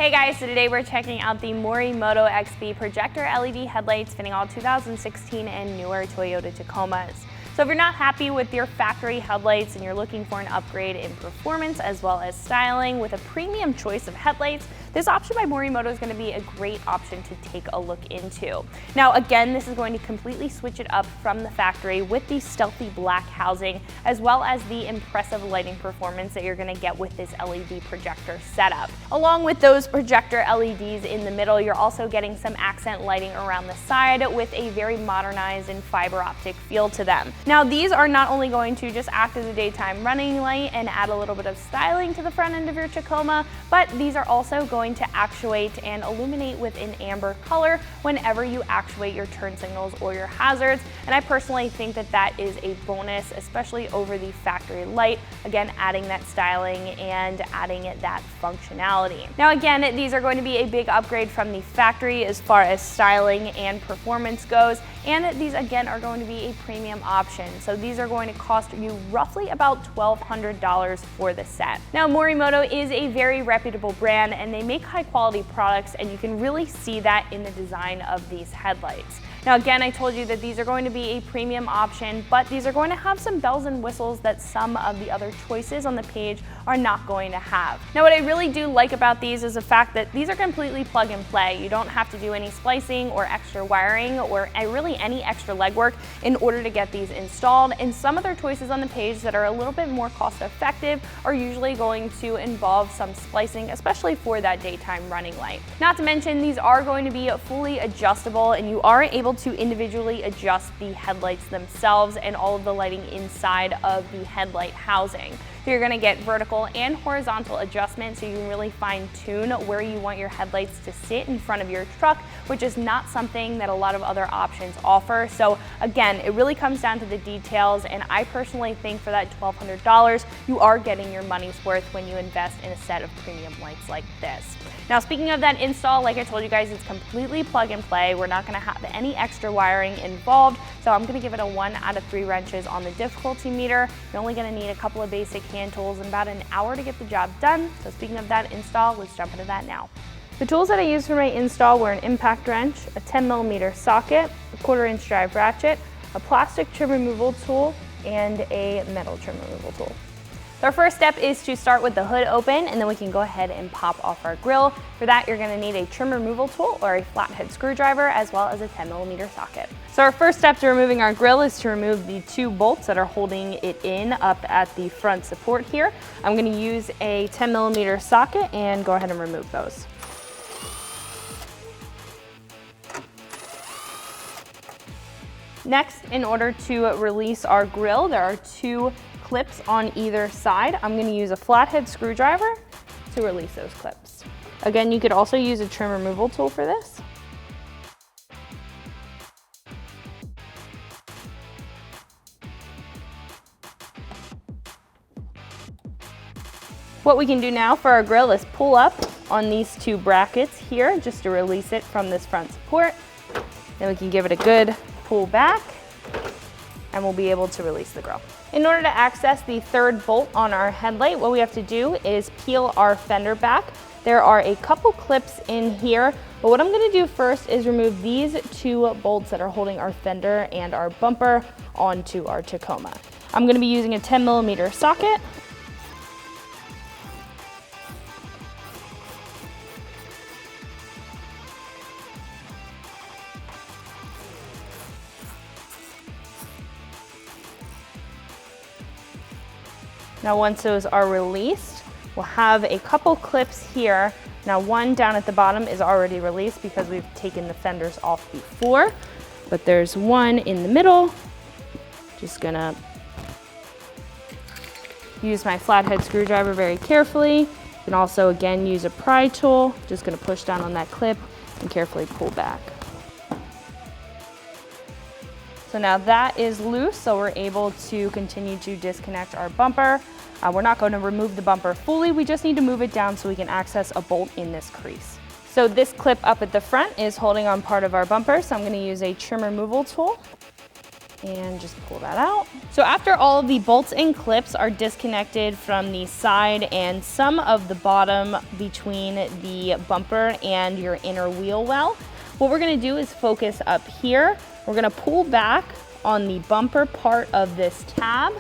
Hey guys, so today we're checking out the Morimoto XB Projector LED headlights fitting all 2016 and newer Toyota Tacomas. So if you're not happy with your factory headlights and you're looking for an upgrade in performance as well as styling with a premium choice of headlights, this option by Morimoto is going to be a great option to take a look into. Now again, this is going to completely switch it up from the factory with the stealthy black housing as well as the impressive lighting performance that you're going to get with this LED projector setup. Along with those projector LEDs in the middle, you're also getting some accent lighting around the side with a very modernized and fiber optic feel to them. Now these are not only going to just act as a daytime running light and add a little bit of styling to the front end of your Tacoma, but these are also going to actuate and illuminate with an amber color whenever you actuate your turn signals or your hazards. And I personally think that that is a bonus, especially over the factory light. Again, adding that styling and adding that functionality. Now again, these are going to be a big upgrade from the factory as far as styling and performance goes. And these again are going to be a premium option. So these are going to cost you roughly about $1,200 for the set. Now Morimoto is a very reputable brand and they make high quality products, and you can really see that in the design of these headlights. Now again, I told you that these are going to be a premium option, but these are going to have some bells and whistles that some of the other choices on the page are not going to have. Now what I really do like about these is the fact that these are completely plug and play. You don't have to do any splicing or extra wiring or really any extra legwork in order to get these installed, and some other choices on the page that are a little bit more cost effective are usually going to involve some splicing, especially for that daytime running light. Not to mention, these are going to be fully adjustable and you are able to individually adjust the headlights themselves and all of the lighting inside of the headlight housing. So you're going to get vertical and horizontal adjustment, so you can really fine tune where you want your headlights to sit in front of your truck, which is not something that a lot of other options offer. So again, it really comes down to the details, and I personally think for that $1,200, you are getting your money's worth when you invest in a set of premium lights like this. Now speaking of that install, like I told you guys, it's completely plug and play. We're not going to have any extra wiring involved, so I'm going to give it a 1 out of 3 wrenches on the difficulty meter. You're only going to need a couple of basic hand tools and about an hour to get the job done. So speaking of that install, let's jump into that now. The tools that I used for my install were an impact wrench, a 10mm socket, a 1/4-inch drive ratchet, a plastic trim removal tool, and a metal trim removal tool. So our first step is to start with the hood open, and then we can go ahead and pop off our grill. For that, you're going to need a trim removal tool or a flathead screwdriver, as well as a 10mm socket. So our first step to removing our grill is to remove the 2 bolts that are holding it in up at the front support here. I'm going to use a 10mm socket and go ahead and remove those. Next, in order to release our grill, there are 2 clips on either side. I'm going to use a flathead screwdriver to release those clips. Again, you could also use a trim removal tool for this. What we can do now for our grill is pull up on these 2 brackets here just to release it from this front support. Then we can give it a good pull back and we'll be able to release the grill. In order to access the 3rd bolt on our headlight, what we have to do is peel our fender back. There are a couple clips in here, but what I'm going to do first is remove these 2 bolts that are holding our fender and our bumper onto our Tacoma. I'm going to be using a 10mm socket. Now once those are released, we'll have a couple clips here. Now one down at the bottom is already released because we've taken the fenders off before, but there's one in the middle. Just gonna use my flathead screwdriver very carefully. You can also again use a pry tool. Just gonna push down on that clip and carefully pull back. So now that is loose, so we're able to continue to disconnect our bumper. We're not going to remove the bumper fully, we just need to move it down so we can access a bolt in this crease. So this clip up at the front is holding on part of our bumper, so I'm going to use a trim removal tool. and just pull that out. So after all of the bolts and clips are disconnected from the side and some of the bottom between the bumper and your inner wheel well, what we're gonna do is focus up here. We're gonna pull back on the bumper part of this tab,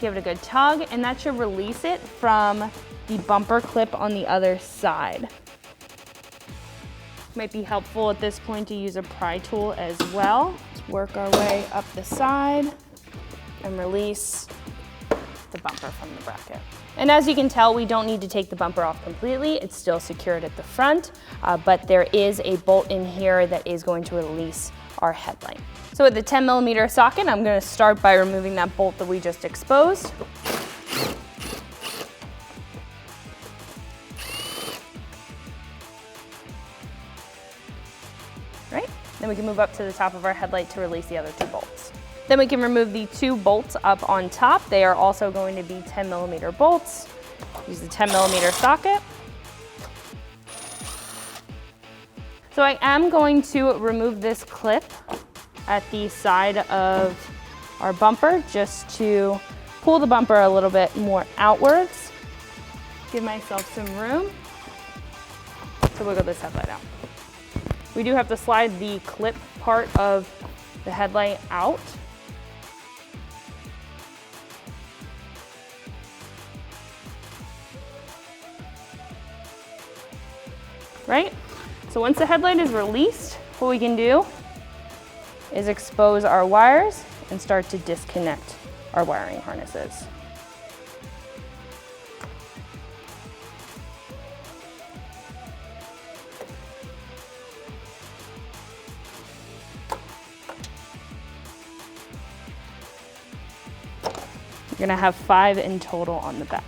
give it a good tug, and that should release it from the bumper clip on the other side. Might be helpful at this point to use a pry tool as well. Let's work our way up the side and release the bumper from the bracket. And as you can tell, we don't need to take the bumper off completely. It's still secured at the front, but there is a bolt in here that is going to release our headlight. So with the 10mm socket, I'm gonna start by removing that bolt that we just exposed. Right? Then we can move up to the top of our headlight to release the other two bolts. Then we can remove the two bolts up on top. They are also going to be 10mm bolts. Use the 10mm socket. So I am going to remove this clip at the side of our bumper just to pull the bumper a little bit more outwards. Give myself some room to wiggle this headlight out. We do have to slide the clip part of the headlight out. Right? So once the headlight is released, what we can do is expose our wires and start to disconnect our wiring harnesses. You're gonna have 5 in total on the back.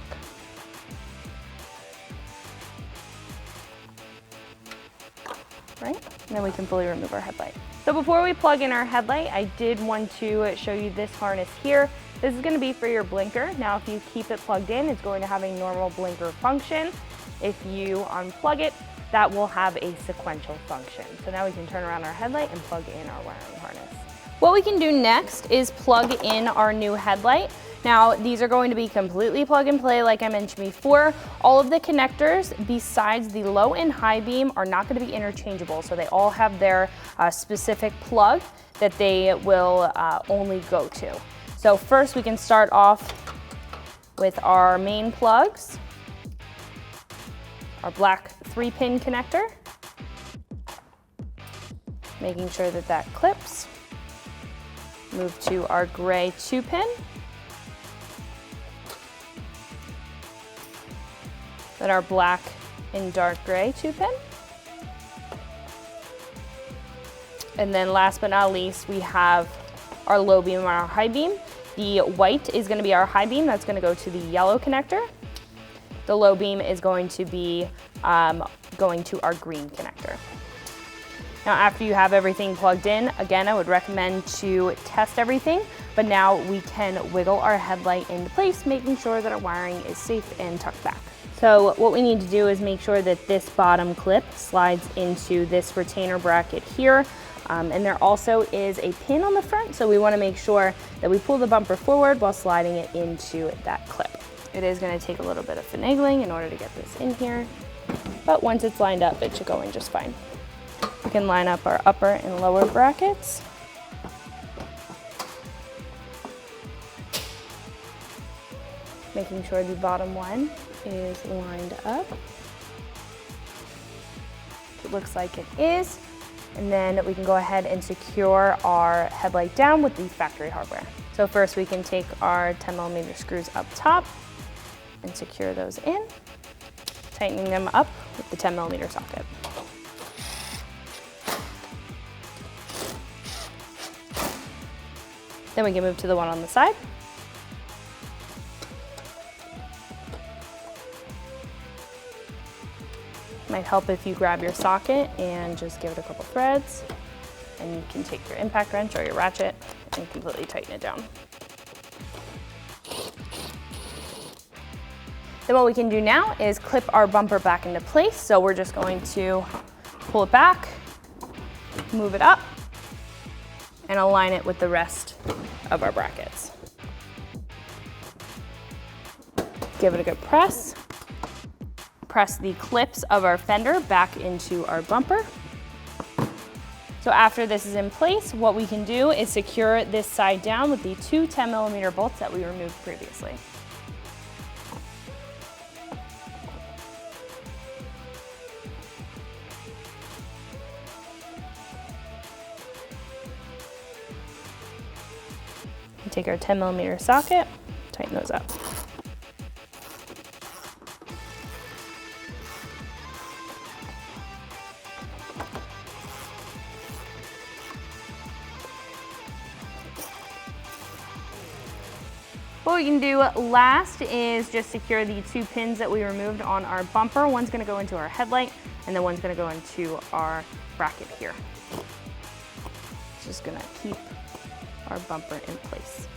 Right? And then we can fully remove our headlight. So before we plug in our headlight, I did want to show you this harness here. This is gonna be for your blinker. Now, if you keep it plugged in, it's going to have a normal blinker function. If you unplug it, that will have a sequential function. So now we can turn around our headlight and plug in our wiring harness. What we can do next is plug in our new headlight. Now, these are going to be completely plug and play like I mentioned before. All of the connectors besides the low and high beam are not going to be interchangeable, so they all have their specific plug that they will only go to. So first we can start off with our main plugs, our black 3-pin connector, making sure that that clips. Move to our gray 2-pin. Then our black and dark gray 2-pin. And then last but not least, we have our low beam and our high beam. The white is gonna be our high beam. That's gonna go to the yellow connector. The low beam is going to be going to our green connector. Now, after you have everything plugged in, again, I would recommend to test everything, but now we can wiggle our headlight into place, making sure that our wiring is safe and tucked back. So what we need to do is make sure that this bottom clip slides into this retainer bracket here. And there also is a pin on the front, so we want to make sure that we pull the bumper forward while sliding it into that clip. It is going to take a little bit of finagling in order to get this in here, but once it's lined up, it should go in just fine. We can line up our upper and lower brackets. Making sure the bottom one is lined up. It looks like it is. And then we can go ahead and secure our headlight down with the factory hardware. So first we can take our 10mm screws up top and secure those in, tightening them up with the 10mm socket. Then we can move to the one on the side. Might help if you grab your socket and just give it a couple threads, and you can take your impact wrench or your ratchet and completely tighten it down. Then what we can do now is clip our bumper back into place. So we're just going to pull it back, move it up, and align it with the rest of our brackets. Give it a good press. Press the clips of our fender back into our bumper. So after this is in place, what we can do is secure this side down with the two 10mm bolts that we removed previously. Take our 10mm socket, tighten those up. What we can do last is just secure the two pins that we removed on our bumper. One's gonna go into our headlight, and then one's gonna go into our bracket here. Just gonna keep our bumper in place.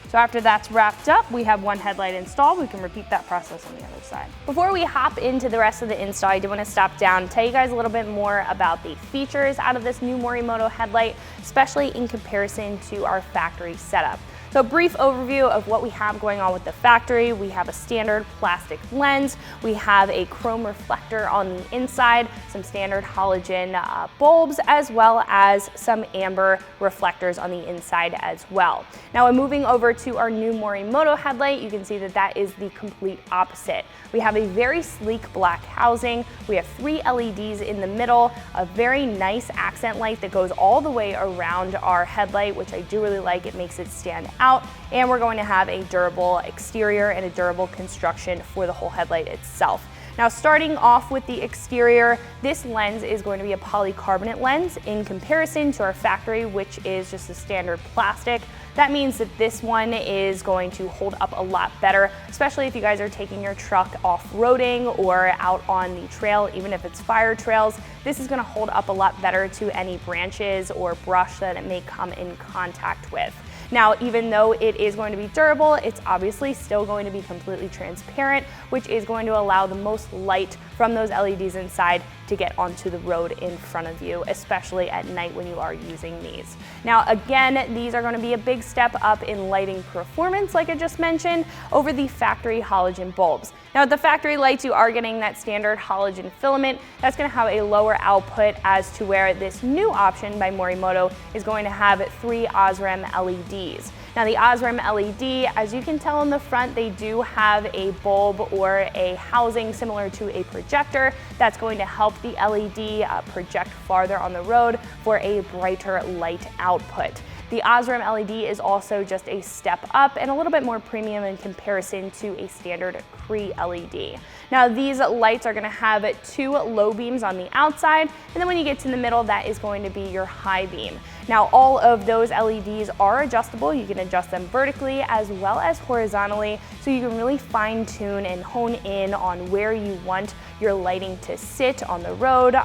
So after that's wrapped up, we have one headlight installed. We can repeat that process on the other side. Before we hop into the rest of the install, I do want to stop down and tell you guys a little bit more about the features out of this new Morimoto headlight, especially in comparison to our factory setup. So a brief overview of what we have going on with the factory. We have a standard plastic lens. We have a chrome reflector on the inside, some standard halogen bulbs, as well as some amber reflectors on the inside as well. Now, when moving over to our new Morimoto headlight, you can see that that is the complete opposite. We have a very sleek black housing. We have 3 LEDs in the middle, a very nice accent light that goes all the way around our headlight, which I do really like. It makes it stand out. And we're going to have a durable exterior and a durable construction for the whole headlight itself. Now, starting off with the exterior, this lens is going to be a polycarbonate lens in comparison to our factory, which is just a standard plastic. That means that this one is going to hold up a lot better, especially if you guys are taking your truck off-roading or out on the trail, even if it's fire trails. This is gonna hold up a lot better to any branches or brush that it may come in contact with. Now, even though it is going to be durable, it's obviously still going to be completely transparent, which is going to allow the most light from those LEDs inside to get onto the road in front of you, especially at night when you are using these. Now, again, these are going to be a big step up in lighting performance, like I just mentioned, over the factory halogen bulbs. Now, with the factory lights, you are getting that standard halogen filament. That's going to have a lower output as to where this new option by Morimoto is going to have 3 OSRAM LEDs. Now, the OSRAM LED, as you can tell in the front, they do have a bulb or a housing similar to a projector that's going to help the LED project farther on the road for a brighter light output. The OSRAM LED is also just a step up and a little bit more premium in comparison to a standard Cree LED. Now, these lights are going to have 2 low beams on the outside, and then when you get to the middle, that is going to be your high beam. Now, all of those LEDs are adjustable. You can adjust them vertically as well as horizontally, so you can really fine tune and hone in on where you want your lighting to sit on the road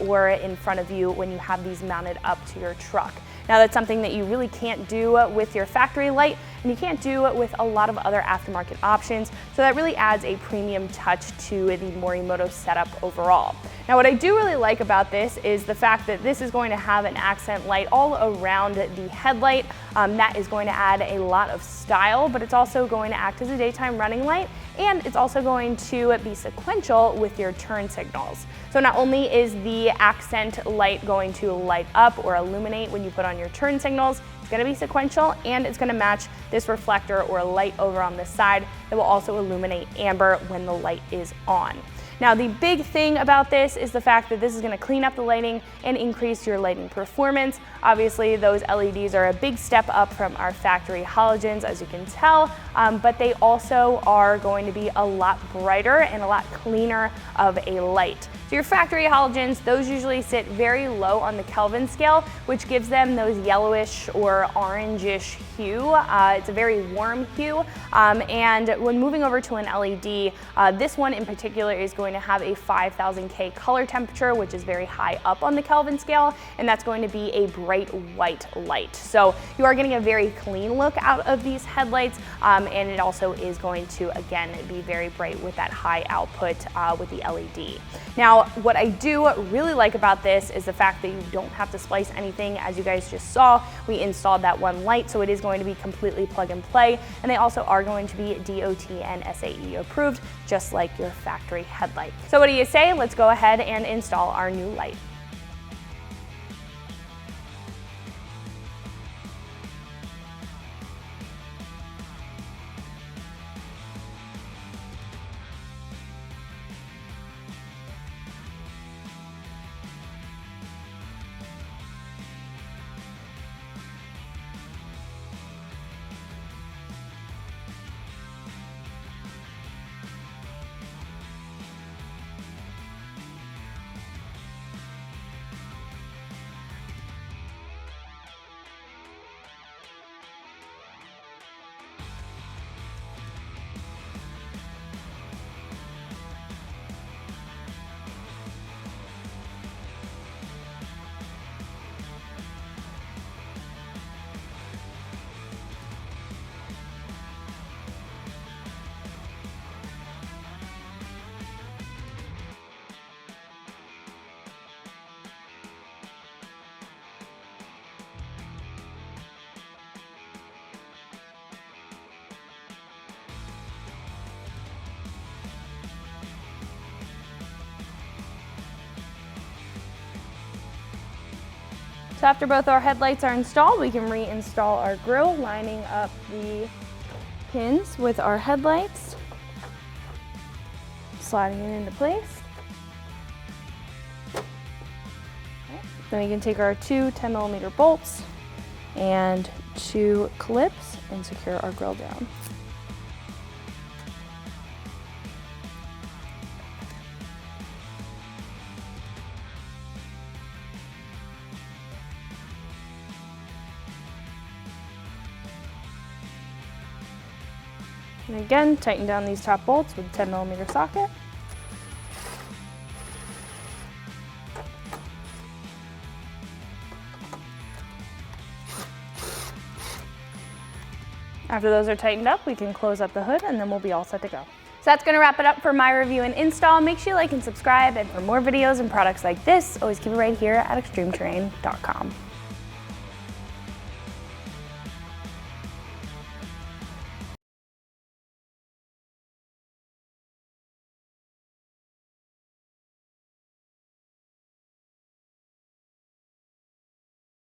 or in front of you when you have these mounted up to your truck. Now, that's something that you really can't do with your factory light, and you can't do with a lot of other aftermarket options, so that really adds a premium touch to the Morimoto setup overall. Now, what I do really like about this is the fact that this is going to have an accent light all around the headlight. That is going to add a lot of style, but it's also going to act as a daytime running light, and it's also going to be sequential with your turn signals. So not only is the accent light going to light up or illuminate when you put on your turn signals, it's going to be sequential, and it's going to match this reflector or light over on the side that will also illuminate amber when the light is on. Now, the big thing about this is the fact that this is going to clean up the lighting and increase your lighting performance. Obviously, those LEDs are a big step up from our factory halogens, as you can tell, but they also are going to be a lot brighter and a lot cleaner of a light. So your factory halogens, those usually sit very low on the Kelvin scale, which gives them those yellowish or orangish hue. It's a very warm hue, and when moving over to an LED, this one in particular is going to have a 5000 K color temperature, which is very high up on the Kelvin scale, and that's going to be a bright white light. So you are getting a very clean look out of these headlights, and it also is going to, again, be very bright with that high output with the LED. Now, Now, what I do really like about this is the fact that you don't have to splice anything. As you guys just saw, we installed that one light, so it is going to be completely plug and play, and they also are going to be DOT and SAE approved, just like your factory headlight. So what do you say? Let's go ahead and install our new light. So after both our headlights are installed, we can reinstall our grille, lining up the pins with our headlights, sliding it into place. Then we can take our two 10mm bolts and two clips and secure our grille down. And again, tighten down these top bolts with a 10mm socket. After those are tightened up, we can close up the hood and then we'll be all set to go. So that's gonna wrap it up for my review and install. Make sure you like and subscribe, and for more videos and products like this, always keep it right here at ExtremeTerrain.com.